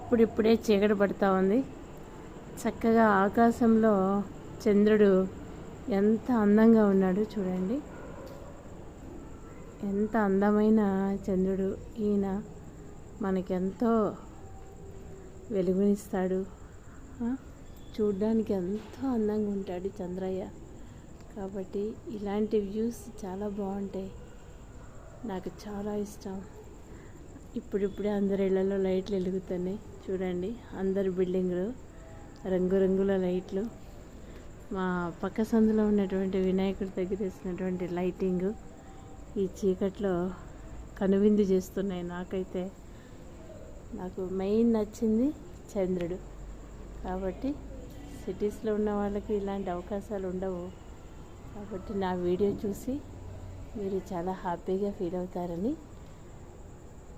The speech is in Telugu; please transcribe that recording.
ఇప్పుడిప్పుడే చీకటి పడుతూ ఉంది. చక్కగా ఆకాశంలో చంద్రుడు ఎంత అందంగా ఉన్నాడు చూడండి. ఎంత అందమైన చంద్రుడు. ఈయన మనకెంతో వెలుగునిస్తాడు. చూడ్డానికి ఎంతో అందంగా ఉంటాడు చంద్రయ్య. కాబట్టి ఇలాంటి వ్యూస్ చాలా బాగుంటాయి. నాకు చాలా ఇష్టం. ఇప్పుడిప్పుడే అందరి ఇళ్లలో లైట్లు వెలుగుతున్నాయి చూడండి. అందరి బిల్డింగ్లు రంగురంగుల లైట్లు. మా పక్క సందులో ఉన్నటువంటి వినాయకుడి దగ్గర వేసినటువంటి లైటింగు ఈ చీకట్లో కనువిందు చేస్తున్నాయి. నాకు మెయిన్ నచ్చింది చంద్రుడు. కాబట్టి సిటీస్లో ఉన్న వాళ్ళకి ఇలాంటి అవకాశాలు ఉండవు. కాబట్టి నా వీడియో చూసి మీరు చాలా హ్యాపీగా ఫీల్ అవుతారని